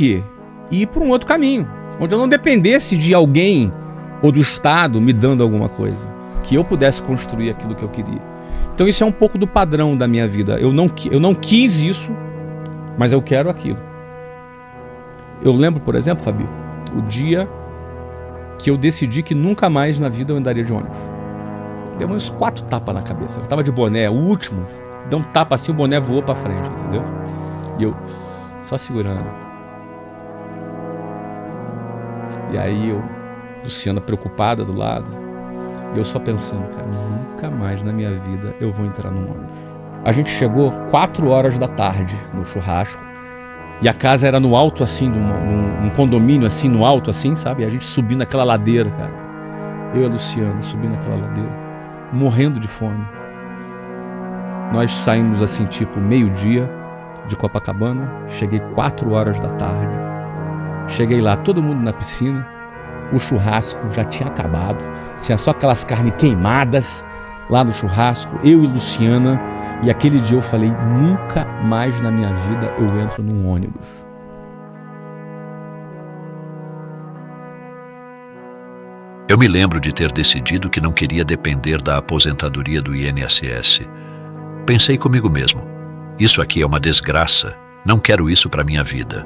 que ir para um outro caminho, onde eu não dependesse de alguém ou do Estado me dando alguma coisa, que eu pudesse construir aquilo que eu queria. Então isso é um pouco do padrão da minha vida. Eu não quis isso, mas eu quero aquilo. Eu lembro, por exemplo, Fabi, o dia que eu decidi que nunca mais na vida eu andaria de ônibus. Deu uns 4 tapas na cabeça. Eu tava de boné, o último, deu um tapa assim, o boné voou pra frente, entendeu? E eu só segurando. E aí Luciana preocupada do lado, e eu só pensando, cara, nunca mais na minha vida eu vou entrar num ônibus. A gente chegou 4 horas da tarde no churrasco, e a casa era no alto assim, num condomínio assim, no alto assim, sabe? E a gente subindo aquela ladeira, cara. Eu e a Luciana subindo aquela ladeira, morrendo de fome. Nós saímos assim, tipo, meio-dia de Copacabana, cheguei 4 horas da tarde. Cheguei lá, todo mundo na piscina, o churrasco já tinha acabado, tinha só aquelas carnes queimadas lá no churrasco, eu e Luciana, e aquele dia eu falei, nunca mais na minha vida eu entro num ônibus. Eu me lembro de ter decidido que não queria depender da aposentadoria do INSS. Pensei comigo mesmo, isso aqui é uma desgraça, não quero isso para minha vida.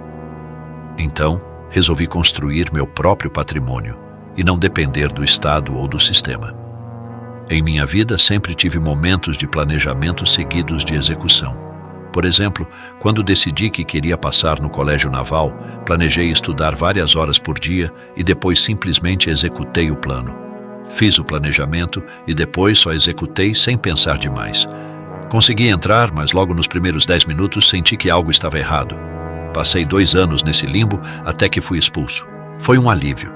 Então, resolvi construir meu próprio patrimônio e não depender do Estado ou do sistema. Em minha vida, sempre tive momentos de planejamento seguidos de execução. Por exemplo, quando decidi que queria passar no Colégio Naval, planejei estudar várias horas por dia e depois simplesmente executei o plano. Fiz o planejamento e depois só executei sem pensar demais. Consegui entrar, mas logo nos primeiros 10 minutos senti que algo estava errado. Passei 2 anos nesse limbo até que fui expulso. Foi um alívio.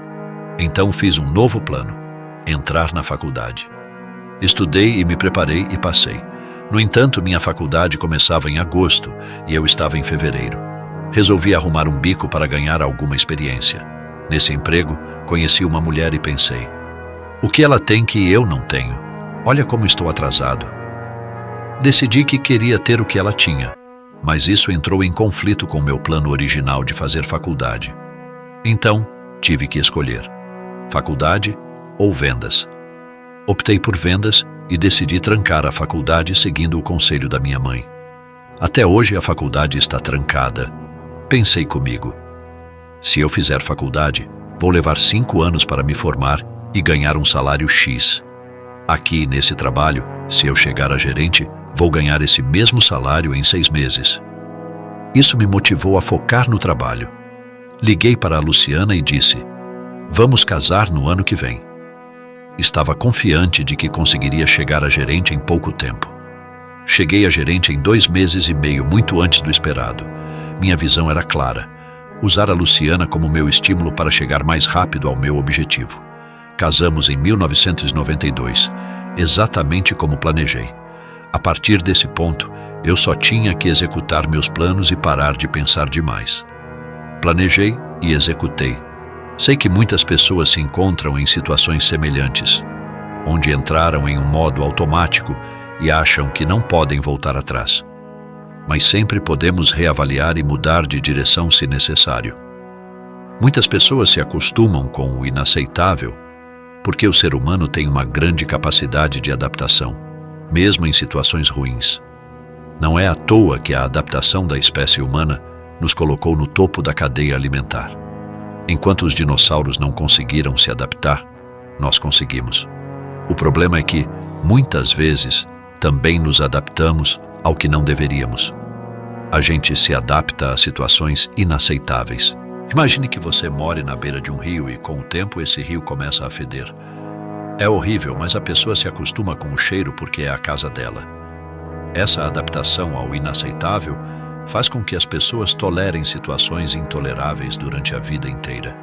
Então fiz um novo plano: entrar na faculdade. Estudei e me preparei e passei. No entanto, minha faculdade começava em agosto e eu estava em fevereiro. Resolvi arrumar um bico para ganhar alguma experiência. Nesse emprego, conheci uma mulher e pensei, o que ela tem que eu não tenho? Olha como estou atrasado. Decidi que queria ter o que ela tinha, mas isso entrou em conflito com meu plano original de fazer faculdade. Então, tive que escolher: faculdade ou vendas. Optei por vendas e decidi trancar a faculdade seguindo o conselho da minha mãe. Até hoje a faculdade está trancada. Pensei comigo, se eu fizer faculdade, vou levar 5 anos para me formar e ganhar um salário X. Aqui, nesse trabalho, se eu chegar a gerente, vou ganhar esse mesmo salário em 6 meses. Isso me motivou a focar no trabalho. Liguei para a Luciana e disse, vamos casar no ano que vem. Estava confiante de que conseguiria chegar a gerente em pouco tempo. Cheguei a gerente em 2 meses e meio, muito antes do esperado. Minha visão era clara: usar a Luciana como meu estímulo para chegar mais rápido ao meu objetivo. Casamos em 1992, exatamente como planejei. A partir desse ponto, eu só tinha que executar meus planos e parar de pensar demais. Planejei e executei. Sei que muitas pessoas se encontram em situações semelhantes, onde entraram em um modo automático e acham que não podem voltar atrás. Mas sempre podemos reavaliar e mudar de direção se necessário. Muitas pessoas se acostumam com o inaceitável, porque o ser humano tem uma grande capacidade de adaptação, mesmo em situações ruins. Não é à toa que a adaptação da espécie humana nos colocou no topo da cadeia alimentar. Enquanto os dinossauros não conseguiram se adaptar, nós conseguimos. O problema é que, muitas vezes, também nos adaptamos ao que não deveríamos. A gente se adapta a situações inaceitáveis. Imagine que você more na beira de um rio e, com o tempo, esse rio começa a feder. É horrível, mas a pessoa se acostuma com o cheiro porque é a casa dela. Essa adaptação ao inaceitável faz com que as pessoas tolerem situações intoleráveis durante a vida inteira.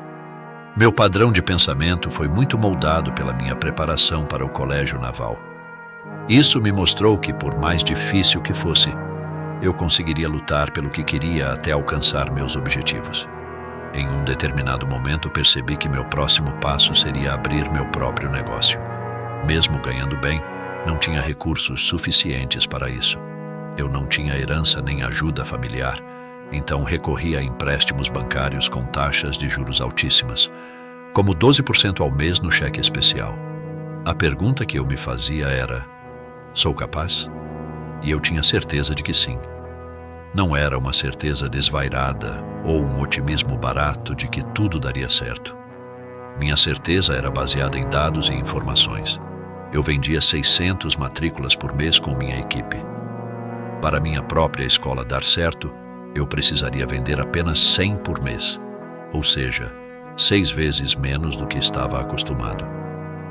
Meu padrão de pensamento foi muito moldado pela minha preparação para o Colégio Naval. Isso me mostrou que, por mais difícil que fosse, eu conseguiria lutar pelo que queria até alcançar meus objetivos. Em um determinado momento, percebi que meu próximo passo seria abrir meu próprio negócio. Mesmo ganhando bem, não tinha recursos suficientes para isso. Eu não tinha herança nem ajuda familiar, Então recorri a empréstimos bancários com taxas de juros altíssimas, como 12% ao mês no cheque especial. A pergunta que eu me fazia era: sou capaz? E eu tinha certeza de que sim. Não era uma certeza desvairada ou um otimismo barato de que tudo daria certo. Minha certeza era baseada em dados e informações. Eu vendia 600 matrículas por mês com minha equipe. Para minha própria escola dar certo, eu precisaria vender apenas 100 por mês, ou seja, 6 vezes menos do que estava acostumado.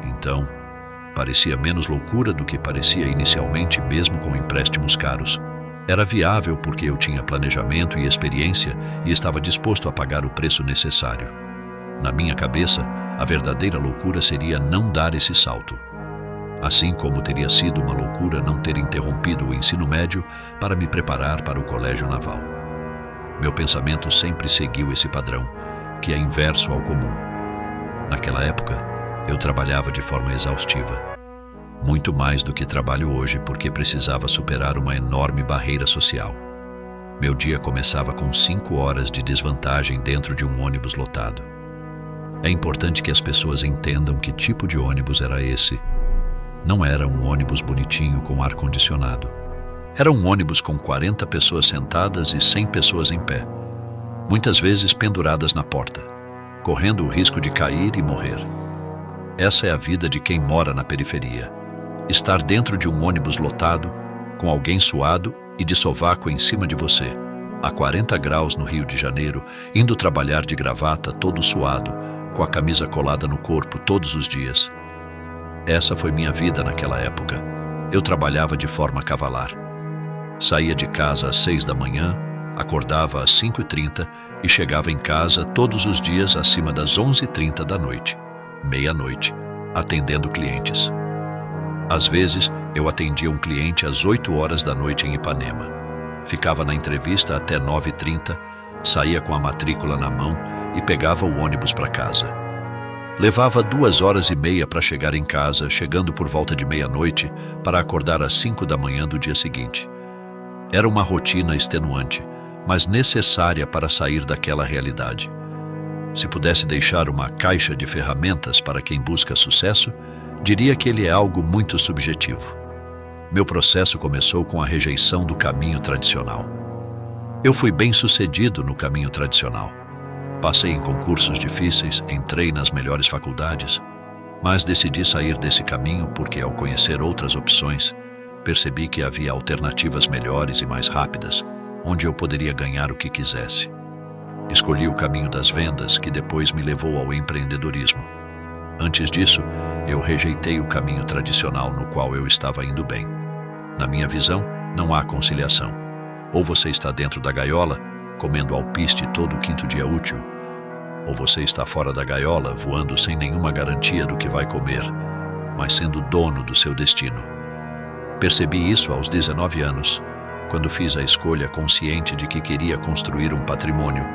Então, parecia menos loucura do que parecia inicialmente, mesmo com empréstimos caros. Era viável porque eu tinha planejamento e experiência e estava disposto a pagar o preço necessário. Na minha cabeça, a verdadeira loucura seria não dar esse salto. Assim como teria sido uma loucura não ter interrompido o ensino médio para me preparar para o colégio naval. Meu pensamento sempre seguiu esse padrão, que é inverso ao comum. Naquela época, eu trabalhava de forma exaustiva. Muito mais do que trabalho hoje, porque precisava superar uma enorme barreira social. Meu dia começava com 5 horas de desvantagem dentro de um ônibus lotado. É importante que as pessoas entendam que tipo de ônibus era esse. Não era um ônibus bonitinho com ar-condicionado. Era um ônibus com 40 pessoas sentadas e 100 pessoas em pé, muitas vezes penduradas na porta, correndo o risco de cair e morrer. Essa é a vida de quem mora na periferia. Estar dentro de um ônibus lotado, com alguém suado e de sovaco em cima de você, a 40 graus no Rio de Janeiro, indo trabalhar de gravata todo suado, com a camisa colada no corpo todos os dias. Essa foi minha vida naquela época. Eu trabalhava de forma cavalar. Saía de casa às 6 da manhã, acordava às 5h30 e chegava em casa todos os dias acima das 11h30 da noite, meia-noite, atendendo clientes. Às vezes, eu atendia um cliente às 8 horas da noite em Ipanema. Ficava na entrevista até 9h30, saía com a matrícula na mão e pegava o ônibus para casa. Levava 2h30 para chegar em casa, chegando por volta de meia-noite, para acordar às 5 da manhã do dia seguinte. Era uma rotina extenuante, mas necessária para sair daquela realidade. Se pudesse deixar uma caixa de ferramentas para quem busca sucesso, diria que ele é algo muito subjetivo. Meu processo começou com a rejeição do caminho tradicional. Eu fui bem-sucedido no caminho tradicional. Passei em concursos difíceis, entrei nas melhores faculdades, mas decidi sair desse caminho porque, ao conhecer outras opções, percebi que havia alternativas melhores e mais rápidas, onde eu poderia ganhar o que quisesse. Escolhi o caminho das vendas, que depois me levou ao empreendedorismo. Antes disso, eu rejeitei o caminho tradicional no qual eu estava indo bem. Na minha visão, não há conciliação. Ou você está dentro da gaiola, comendo alpiste todo o 5º dia útil, ou você está fora da gaiola, voando sem nenhuma garantia do que vai comer, mas sendo dono do seu destino. Percebi isso aos 19 anos, quando fiz a escolha consciente de que queria construir um patrimônio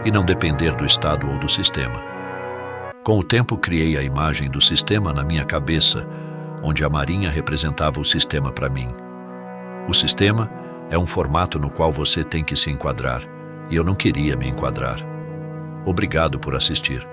e não depender do Estado ou do sistema. Com o tempo, criei a imagem do sistema na minha cabeça, onde a Marinha representava o sistema para mim. O sistema é um formato no qual você tem que se enquadrar, e eu não queria me enquadrar. Obrigado por assistir.